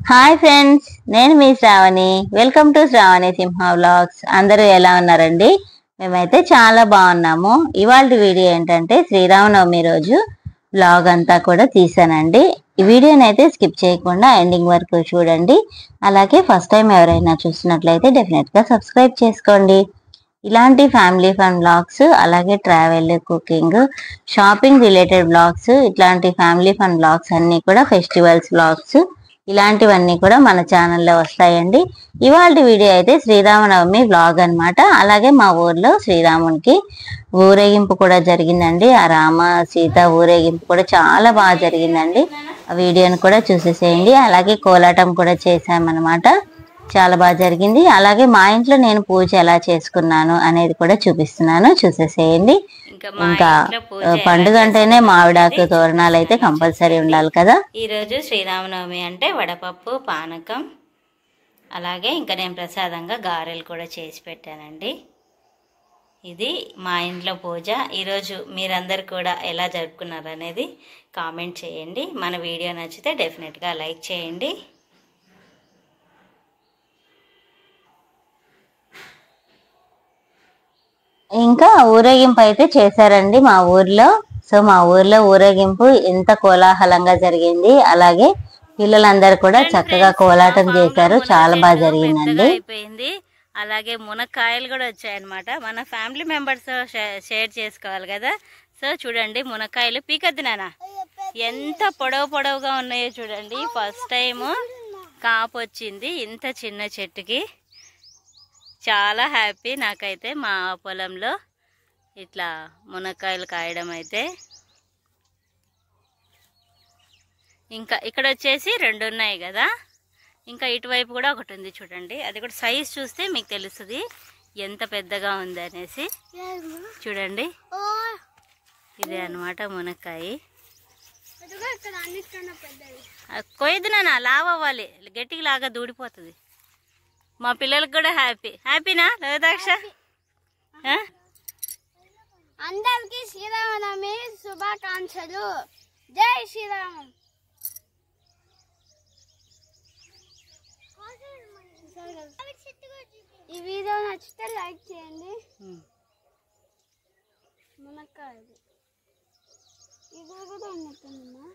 Hi friends, నేను మీ Shravani. Welcome to Shravani Simha vlogs. అందరూ ఎలా ఉన్నారండి? మేమైతే చాలా బాగున్నాము. ఇవాళ వీడియో ఏంటంటే శ్రీరామనవమి రోజు వ్లాగ్ అంతా కూడా తీసానండి. ఈ వీడియోని అయితే స్కిప్ చేయకుండా ఎండింగ్ వరకు చూడండి. అలాగే ఫస్ట్ టైం ఎవరైనా చూసినట్లయితే డెఫినెట్గా సబ్స్క్రైబ్ చేసుకోండి. ఇలాంటి ఫ్యామిలీ ఫన్ వ్లాగ్స్, అలాగే travel, cooking, shopping related vlogs, ఇట్లాంటి ఫ్యామిలీ ఫన్ వ్లాగ్స్ అన్నీ కూడా ఫెస్టివల్స్ వ్లాగ్స్ ఇలాంటివన్నీ కూడా మన ఛానల్లో వస్తాయండి. ఇవాళ వీడియో అయితే శ్రీరామనవమి వ్లాగ్ అన్నమాట. అలాగే మా ఊర్లో శ్రీరామునికి ఊరేగింపు కూడా జరిగిందండి. ఆ రామ సీత ఊరేగింపు కూడా చాలా బాగా జరిగిందండి. ఆ వీడియోని కూడా చూసేసేయండి. అలాగే కోలాటం కూడా చేసామన్నమాట. చాలా బాగా జరిగింది. అలాగే మా ఇంట్లో నేను పూజ ఎలా చేసుకున్నాను అనేది కూడా చూపిస్తున్నాను, చూసేసేయండి. ఇంకా పండుగ అంటేనే మామిడాకు తోరణాలు అయితే కంపల్సరీ ఉండాలి కదా. ఈరోజు శ్రీరామనవమి అంటే వడపప్పు, పానకం, అలాగే ఇంకా నేను ప్రసాదంగా గారెలు కూడా చేసి పెట్టానండి. ఇది మా ఇంట్లో పూజ. ఈరోజు మీరందరు కూడా ఎలా జరుపుకున్నారు అనేది కామెంట్ చేయండి. మన వీడియో నచ్చితే డెఫినెట్గా లైక్ చేయండి. ఇంకా ఊరేగింపు అయితే చేశారండి మా ఊర్లో. సో మా ఊర్లో ఊరేగింపు ఎంత కోలాహలంగా జరిగింది. అలాగే పిల్లలందరూ కూడా చక్కగా కోలాటం చేశారు. చాలా బాగా జరిగిందండి. అయిపోయింది. అలాగే మునక్కాయలు కూడా వచ్చాయన్నమాట. మన ఫ్యామిలీ మెంబర్స్ షేర్ చేసుకోవాలి కదా. సో చూడండి, మునక్కాయలు పీకద్దు నాన్న, ఎంత పొడవుగా ఉన్నాయో చూడండి. ఫస్ట్ టైము కాపు వచ్చింది ఇంత చిన్న చెట్టుకి. చాలా హ్యాపీ నాకైతే మా పొలంలో ఇట్లా మునక్కాయలు కాయడం అయితే. ఇంకా ఇక్కడ వచ్చేసి 2 ఉన్నాయి కదా. ఇంకా ఇటువైపు కూడా ఒకటి ఉంది చూడండి. అది కూడా సైజ్ చూస్తే మీకు తెలుస్తుంది ఎంత పెద్దగా ఉంది అనేసి. చూడండి, ఇదే అన్నమాట మునక్కాయ. కొయ్యదు నాన్న, లావ్ అవ్వాలి, గట్టిగా లాగా దూడిపోతుంది. మా పిల్లలకు కూడా హ్యాపీనా లోదాక్ష? అందరికి శ్రీరామనవమి శుభాకాంక్షలు. జై శ్రీరామ్. ఈ వీడియో నచ్చితే లైక్ చేయండి. మునక్కాయలు ఇది కూడా ఉన్నట్టుందమ్మా.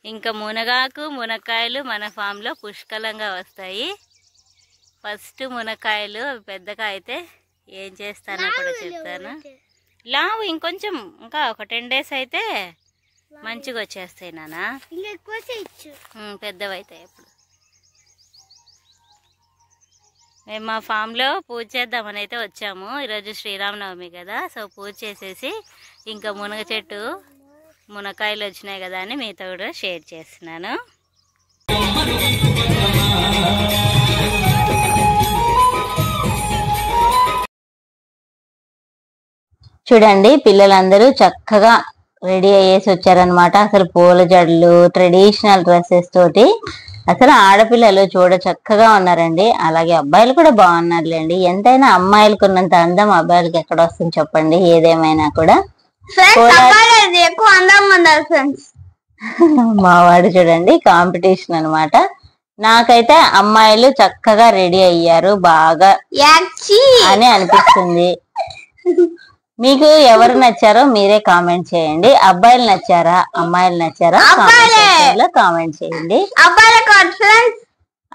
ఇంకా మునగాకు, మునక్కాయలు మన ఫామ్లో పుష్కలంగా వస్తాయి. ఫస్ట్ మునక్కాయలు పెద్దగా అయితే ఏం చేస్తానో కూడా చెప్తాను. లావు ఇంకొంచెం, ఇంకా ఒక 10 days అయితే మంచిగా వచ్చేస్తాయి నాన్న. పెద్దవైతాయి అప్పుడు. మేము మా ఫామ్లో పూజ చేద్దామని అయితే వచ్చాము. ఈరోజు శ్రీరామనవమి కదా. సో పూజ చేసేసి ఇంకా మునగ చెట్టు మునక్కాయలు వచ్చినాయి కదా అని మీతో కూడా షేర్ చేస్తున్నాను. చూడండి, పిల్లలందరూ చక్కగా రెడీ అయ్యేసి వచ్చారనమాట. అసలు పూల జడలు, ట్రెడిషనల్ డ్రెస్సెస్ తోటి అసలు ఆడపిల్లలు చూడ చక్కగా ఉన్నారండి. అలాగే అబ్బాయిలు కూడా బాగున్నారులేండి. ఎంతైనా అమ్మాయిలకు ఉన్నంత అందం అబ్బాయిలకి ఎక్కడ వస్తుంది చెప్పండి, ఏదేమైనా కూడా. మావాడు చూడండి కాంపిటీషన్ అన్నమాట. నాకైతే అమ్మాయిలు చక్కగా రెడీ అయ్యారు బాగా అని అనిపిస్తుంది. మీకు ఎవరు నచ్చారో మీరే కామెంట్ చేయండి. అబ్బాయిలు నచ్చారా, అమ్మాయిలు నచ్చారా కామెంట్ చేయండి.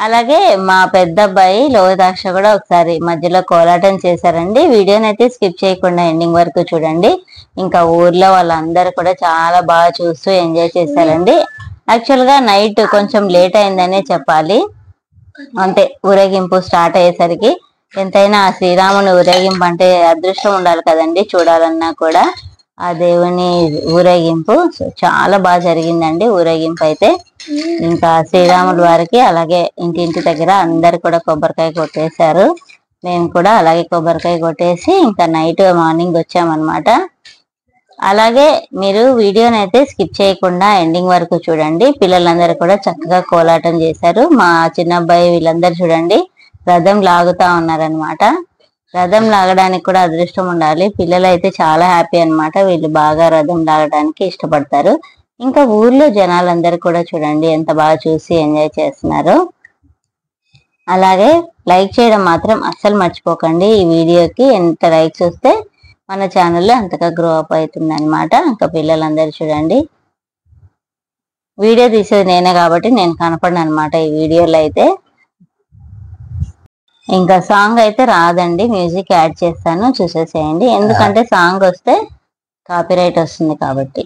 అలాగే మా పెద్ద అబ్బాయి లోదాక్ష కూడా ఒకసారి మధ్యలో కోలాటం చేశారండి. వీడియోని అయితే స్కిప్ చేయకుండా ఎండింగ్ వరకు చూడండి. ఇంకా ఊర్లో వాళ్ళందరూ కూడా చాలా బాగా చూస్తూ ఎంజాయ్ చేశారండి. యాక్చువల్ గా నైట్ కొంచెం లేట్ అయిందనే చెప్పాలి. అంతే, ఊరేగింపు స్టార్ట్ అయ్యేసరికి. ఎంతైనా శ్రీరాముని ఊరేగింపు అంటే అదృష్టం ఉండాలి కదండి, చూడాలన్నా కూడా ఆ దేవుని ఊరేగింపు. సో చాలా బాగా జరిగిందండి ఊరేగింపు అయితే. ఇంకా శ్రీరాముల వారికి అలాగే ఇంటి దగ్గర అందరు కూడా కొబ్బరికాయ కొట్టేశారు. మేము కూడా అలాగే కొబ్బరికాయ కొట్టేసి ఇంకా నైట్ మార్నింగ్ వచ్చామన్నమాట. అలాగే మీరు వీడియోని అయితే స్కిప్ చేయకుండా ఎండింగ్ వరకు చూడండి. పిల్లలందరూ కూడా చక్కగా కోలాటం చేశారు. మా చిన్న అబ్బాయి వీళ్ళందరూ చూడండి రథం లాగుతా ఉన్నారనమాట. రథం లాగడానికి కూడా అదృష్టం ఉండాలి. పిల్లలు అయితే చాలా హ్యాపీ అన్నమాట. వీళ్ళు బాగా రథం లాగడానికి ఇష్టపడతారు. ఇంకా ఊర్లో జనాలందరూ కూడా చూడండి ఎంత బాగా చూసి ఎంజాయ్ చేస్తున్నారు. అలాగే లైక్ చేయడం మాత్రం అస్సలు మర్చిపోకండి. ఈ వీడియోకి ఎంత లైక్స్ వస్తే మన ఛానల్లో అంతగా గ్రో అప్ అవుతుంది అనమాట. ఇంకా పిల్లలందరూ చూడండి, వీడియో తీసేది నేనే కాబట్టి నేను కనపడను అనమాట ఈ వీడియోలో అయితే. ఇంకా సాంగ్ అయితే రాదండి, మ్యూజిక్ యాడ్ చేస్తాను, చూసేసేయండి. ఎందుకంటే సాంగ్ వస్తే కాపీరైట్ వస్తుంది కాబట్టి.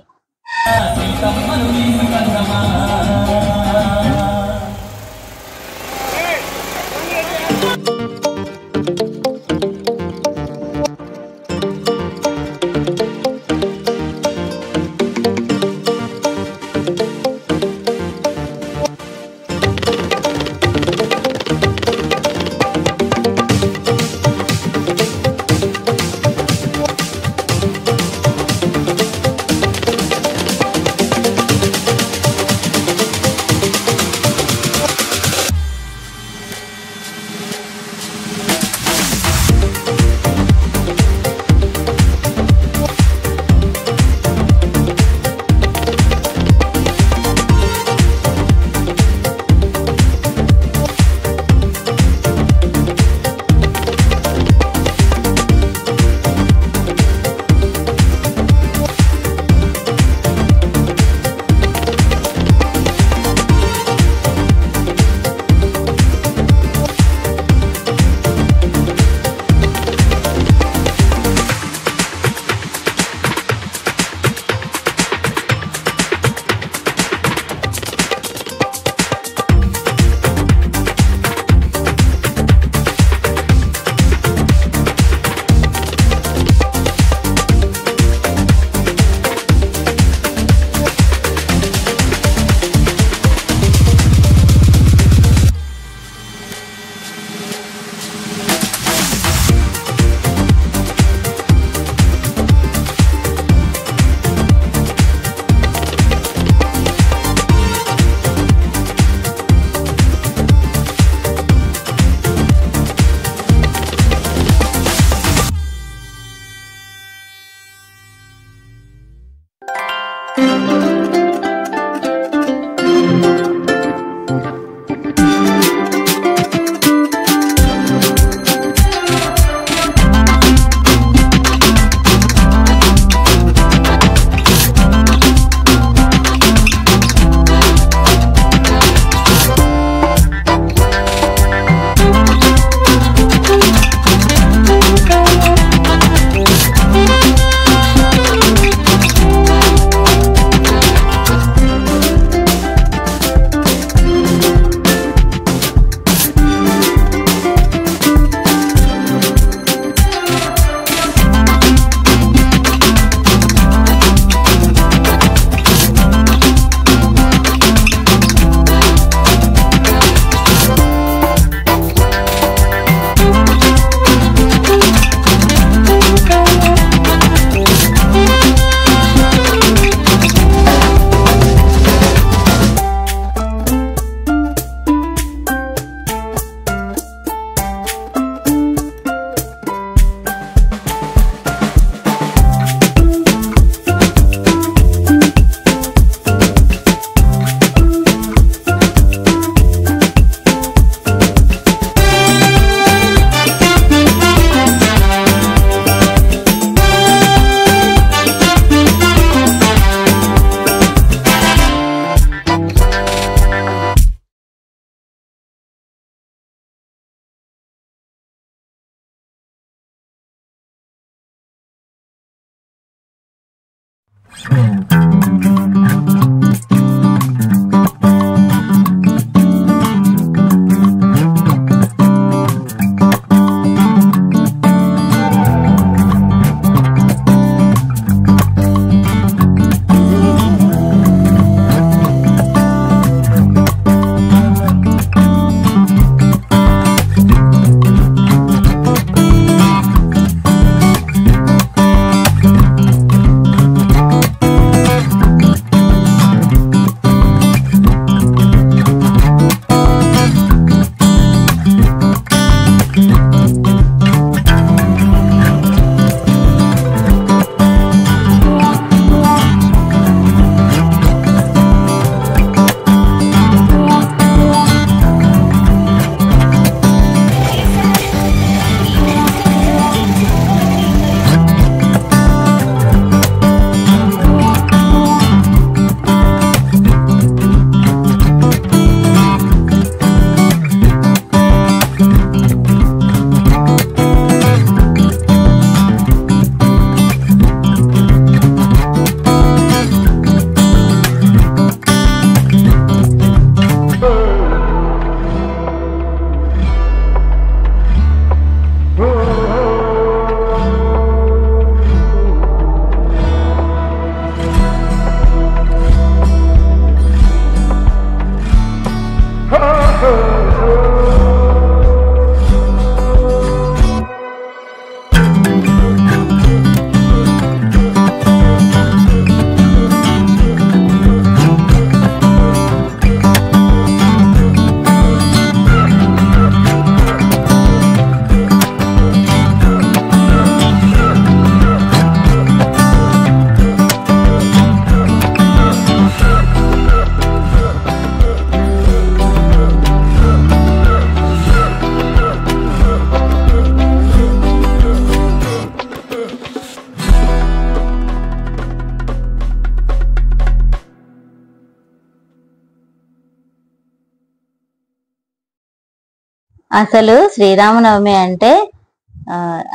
అసలు శ్రీరామనవమి అంటే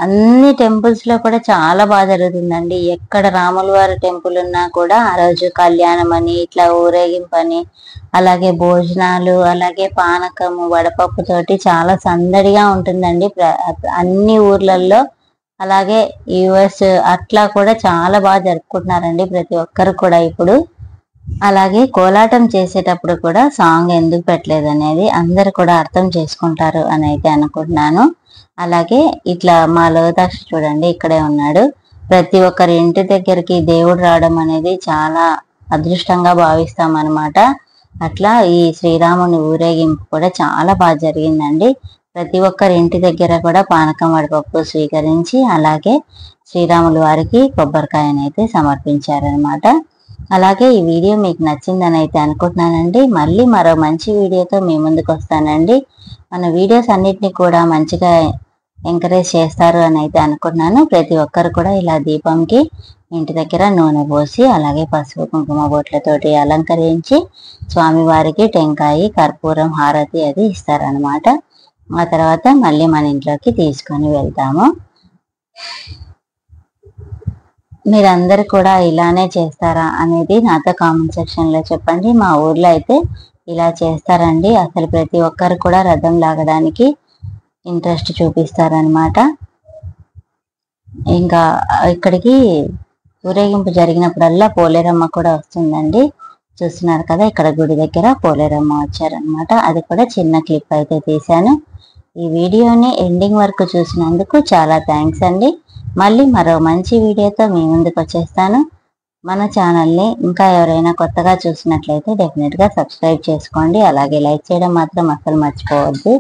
అన్ని టెంపుల్స్ లో కూడా చాలా బాగా జరుగుతుందండి. ఎక్కడ రాముల వారి టెంపుల్ ఉన్నా కూడా ఆ రోజు కళ్యాణం అని, ఇట్లా ఊరేగింపు అని, అలాగే భోజనాలు, అలాగే పానకము, వడపప్పు తోటి చాలా సందడిగా ఉంటుందండి అన్ని ఊర్లలో. అలాగే యుఎస్ అట్లా కూడా చాలా బాగా జరుపుకుంటున్నారండి ప్రతి ఒక్కరు కూడా ఇప్పుడు. అలాగే కోలాటం చేసేటప్పుడు కూడా సాంగ్ ఎందుకు పెట్టలేదు అనేది అందరు కూడా అర్థం చేసుకుంటారు అని అయితే అనుకుంటున్నాను. అలాగే ఇట్లా మా లోదాక్ష చూడండి ఇక్కడే ఉన్నాడు. ప్రతి ఒక్కరి ఇంటి దగ్గరికి దేవుడు రావడం అనేది చాలా అదృష్టంగా భావిస్తాం అన్నమాట. అట్లా ఈ శ్రీరాముని ఊరేగింపు కూడా చాలా బాగా జరిగిందండి. ప్రతి ఒక్కరి ఇంటి దగ్గర కూడా పానకం వడపప్పు స్వీకరించి అలాగే శ్రీరాముల వారికి కొబ్బరికాయనైతే సమర్పించారనమాట. అలాగే ఈ వీడియో మీకు నచ్చిందని అయితే అనుకుంటున్నానండి. మళ్ళీ మరో మంచి వీడియోతో మీ ముందుకు వస్తానండి. మన వీడియోస్ అన్నిటినీ కూడా మంచిగా ఎంకరేజ్ చేస్తారు అని అయితే అనుకుంటున్నాను. ప్రతి ఒక్కరు కూడా ఇలా దీపంకి ఇంటి దగ్గర నూనె పోసి అలాగే పసుపు కుంకుమ బొట్లతోటి అలంకరించి స్వామివారికి టెంకాయ, కర్పూరం, హారతి అది ఇస్తారనమాట. ఆ తర్వాత మళ్ళీ మన ఇంట్లోకి తీసుకొని వెళ్తాము. మీరందరూ కూడా ఇలానే చేస్తారా అనేది నాతో కామెంట్ సెక్షన్ లో చెప్పండి. మా ఊర్లో అయితే ఇలా చేస్తారండి. అసలు ప్రతి ఒక్కరు కూడా రథం లాగడానికి ఇంట్రెస్ట్ చూపిస్తారనమాట. ఇంకా ఇక్కడికి ఊరేగింపు జరిగినప్పుడల్లా పోలేరమ్మ కూడా వస్తుందండి. చూస్తున్నారు కదా ఇక్కడ గుడి దగ్గర పోలేరమ్మ వచ్చారనమాట. అది కూడా చిన్న క్లిప్ అయితే తీశాను. ఈ వీడియోని ఎండింగ్ వరకు చూసినందుకు చాలా థ్యాంక్స్ అండి. మళ్ళీ మరో మంచి వీడియోతో మీ ముందుకు వచ్చేస్తాను. మన ఛానల్ని ఇంకా ఎవరైనా కొత్తగా చూసినట్లయితే డెఫినెట్గా సబ్స్క్రైబ్ చేసుకోండి. అలాగే లైక్ చేయడం మాత్రం అసలు మర్చిపోవద్దు.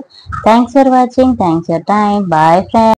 Thanks for watching. Thanks for time. Bye friends.